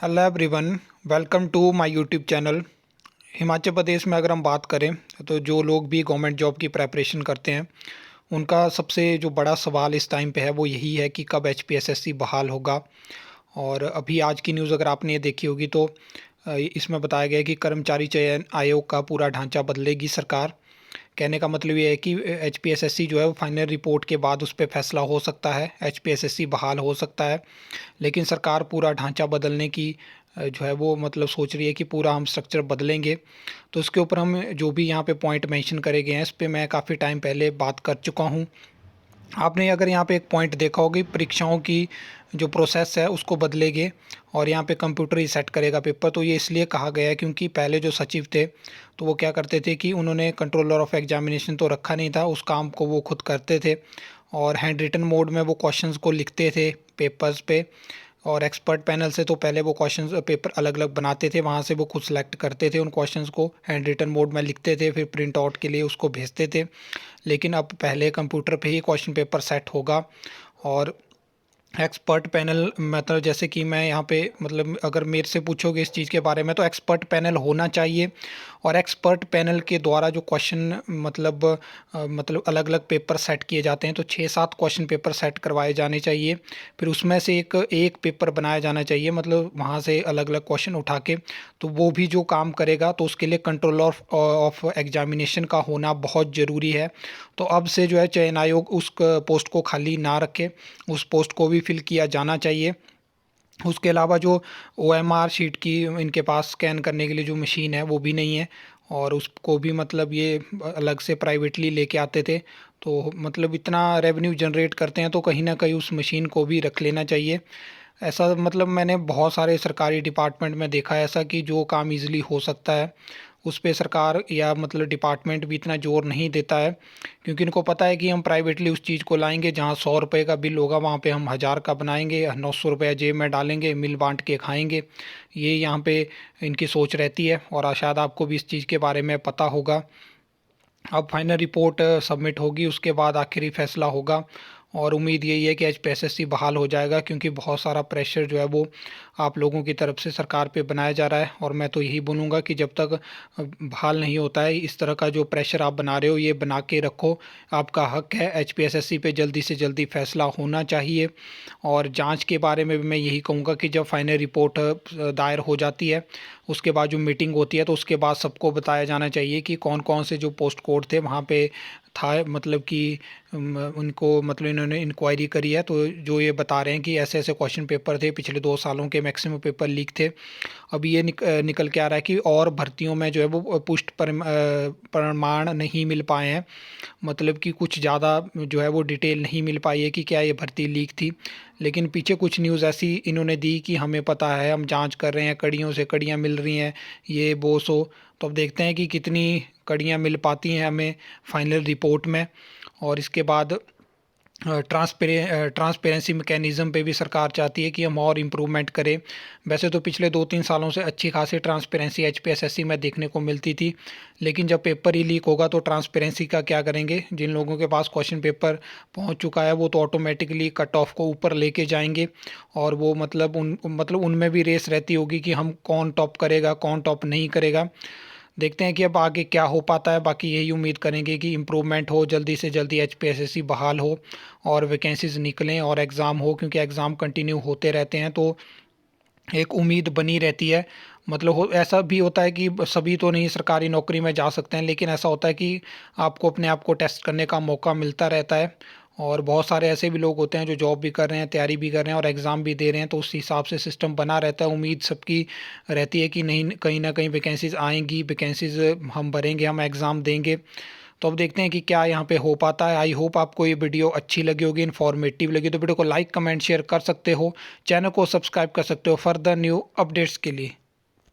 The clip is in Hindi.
Hello everyone, welcome to my YouTube channel. Himachal Pradesh में अगर हम बात करें तो जो लोग भी गवर्नमेंट जॉब की प्रिपरेशन करते हैं उनका सबसे जो बड़ा सवाल इस टाइम पे है वो यही है कि कब एचपीएसएससी बहाल होगा। और अभी आज की न्यूज़ अगर आपने ये देखी होगी तो इसमें बताया गया है कि कर्मचारी चयन आयोग का पूरा ढांचा बदलेगी सरकार। कहने का मतलब ये है कि एचपीएसएससी जो है वो फाइनल रिपोर्ट के बाद उस पर फैसला हो सकता है, एचपीएसएससी बहाल हो सकता है। लेकिन सरकार पूरा ढांचा बदलने की जो है वो मतलब सोच रही है कि पूरा हम स्ट्रक्चर बदलेंगे। तो उसके ऊपर हम जो भी यहाँ पे पॉइंट मेंशन करे गए हैं इस पे मैं काफ़ी टाइम पहले बात कर चुका हूँ। आपने अगर यहाँ पे एक पॉइंट देखा होगा, परीक्षाओं की जो प्रोसेस है उसको बदलेंगे और यहाँ पे कंप्यूटर ही सेट करेगा पेपर। तो ये इसलिए कहा गया है क्योंकि पहले जो सचिव थे तो वो क्या करते थे कि उन्होंने कंट्रोलर ऑफ एग्जामिनेशन तो रखा नहीं था, उस काम को वो खुद करते थे और हैंड रिटन मोड में वो क्वेश्चंस को लिखते थे पेपर्स पे। और एक्सपर्ट पैनल से तो पहले वो क्वेश्चंस पेपर अलग अलग बनाते थे, वहाँ से वो खुद सेलेक्ट करते थे, उन क्वेश्चंस को हैंड रिटन मोड में लिखते थे, फिर प्रिंट आउट के लिए उसको भेजते थे। लेकिन अब पहले कंप्यूटर पे ही क्वेश्चन पेपर सेट होगा। और एक्सपर्ट पैनल मतलब जैसे कि मैं यहाँ पे मतलब अगर मेरे से पूछोगे इस चीज़ के बारे में तो एक्सपर्ट पैनल होना चाहिए। और एक्सपर्ट पैनल के द्वारा जो क्वेश्चन मतलब अलग अलग पेपर सेट किए जाते हैं तो 6-7 क्वेश्चन पेपर सेट करवाए जाने चाहिए। फिर उसमें से एक एक पेपर बनाया जाना चाहिए, मतलब वहाँ से अलग अलग क्वेश्चन उठा के। तो वो भी जो काम करेगा तो उसके लिए कंट्रोल ऑफ एग्जामिनेशन का होना बहुत ज़रूरी है। तो अब से जो है चयन आयोग उस पोस्ट को खाली ना रखे, उस पोस्ट को भी फिल किया जाना चाहिए। उसके अलावा जो ओएमआर शीट की इनके पास स्कैन करने के लिए जो मशीन है वो भी नहीं है और उसको भी मतलब ये अलग से प्राइवेटली लेके आते थे। तो मतलब इतना रेवेन्यू जनरेट करते हैं तो कहीं ना कहीं उस मशीन को भी रख लेना चाहिए। ऐसा मतलब मैंने बहुत सारे सरकारी डिपार्टमेंट में देखा है ऐसा कि जो काम इजीली हो सकता है उस पे सरकार या मतलब डिपार्टमेंट भी इतना जोर नहीं देता है, क्योंकि इनको पता है कि हम प्राइवेटली उस चीज़ को लाएंगे जहाँ 100 रुपये का बिल होगा वहाँ पे हम 1000 का बनाएंगे, 900 रुपये जेब में डालेंगे, मिल बांट के खाएंगे। ये यहाँ पे इनकी सोच रहती है और शायद आपको भी इस चीज़ के बारे में पता होगा। अब फाइनल रिपोर्ट सबमिट होगी उसके बाद आखिरी फैसला होगा और उम्मीद यही है कि एचपीएसएससी बहाल हो जाएगा, क्योंकि बहुत सारा प्रेशर जो है वो आप लोगों की तरफ से सरकार पे बनाया जा रहा है। और मैं तो यही बोलूँगा कि जब तक बहाल नहीं होता है इस तरह का जो प्रेशर आप बना रहे हो ये बना के रखो। आपका हक है, एचपीएसएससी पे जल्दी से जल्दी फैसला होना चाहिए। और जांच के बारे में भी मैं यही कहूँगा कि जब फाइनल रिपोर्ट दायर हो जाती है उसके बाद जो मीटिंग होती है तो उसके बाद सबको बताया जाना चाहिए कि कौन कौन से जो पोस्ट कोड थे वहाँ पे था, मतलब कि उनको मतलब इन्होंने इंक्वायरी करी है तो जो ये बता रहे हैं कि ऐसे ऐसे क्वेश्चन पेपर थे, पिछले 2 सालों के मैक्सिमम पेपर लीक थे। अब ये निकल के आ रहा है कि और भर्तियों में जो है वो प्रमाण नहीं मिल पाए हैं, मतलब कि कुछ ज़्यादा जो है वो डिटेल नहीं मिल पाई है कि क्या ये भर्ती लीक थी। लेकिन पीछे कुछ न्यूज़ ऐसी इन्होंने दी कि हमें पता है, हम जांच कर रहे हैं, कड़ियों से कड़ियाँ मिल रही हैं, ये वो सो। तो अब देखते हैं कि कितनी कड़ियाँ मिल पाती हैं हमें फाइनल रिपोर्ट में। और इसके बाद ट्रांसपेरेंसी मैकेनिज़्म पे भी सरकार चाहती है कि हम और इम्प्रूवमेंट करें। वैसे तो पिछले 2-3 सालों से अच्छी खासी ट्रांसपेरेंसी एचपीएसएससी में देखने को मिलती थी, लेकिन जब पेपर ही लीक होगा तो ट्रांसपेरेंसी का क्या करेंगे। जिन लोगों के पास क्वेश्चन पेपर पहुंच चुका है वो तो ऑटोमेटिकली कट ऑफ को ऊपर लेके जाएंगे और वो मतलब उनमें भी रेस रहती होगी कि हम कौन टॉप करेगा कौन टॉप नहीं करेगा। देखते हैं कि अब आगे क्या हो पाता है। बाकी यही उम्मीद करेंगे कि इम्प्रूवमेंट हो, जल्दी से जल्दी एचपीएसएससी बहाल हो और वैकेंसीज निकलें और एग्ज़ाम हो, क्योंकि एग्ज़ाम कंटिन्यू होते रहते हैं तो एक उम्मीद बनी रहती है। मतलब हो ऐसा भी होता है कि सभी तो नहीं सरकारी नौकरी में जा सकते हैं, लेकिन ऐसा होता है कि आपको अपने आप को टेस्ट करने का मौका मिलता रहता है। और बहुत सारे ऐसे भी लोग होते हैं जो जॉब भी कर रहे हैं, तैयारी भी कर रहे हैं और एग्ज़ाम भी दे रहे हैं, तो उस हिसाब से सिस्टम बना रहता है। उम्मीद सबकी रहती है कि नहीं कहीं ना कहीं वैकेंसीज़ आएंगी, वैकेंसीज़ हम भरेंगे, हम एग्ज़ाम देंगे। तो अब देखते हैं कि क्या यहाँ पे हो पाता है। आई होप आपको ये वीडियो अच्छी लगी होगी, इन्फॉर्मेटिव लगी तो वीडियो को लाइक कमेंट शेयर कर सकते हो, चैनल को सब्सक्राइब कर सकते हो फर्दर न्यू अपडेट्स के लिए।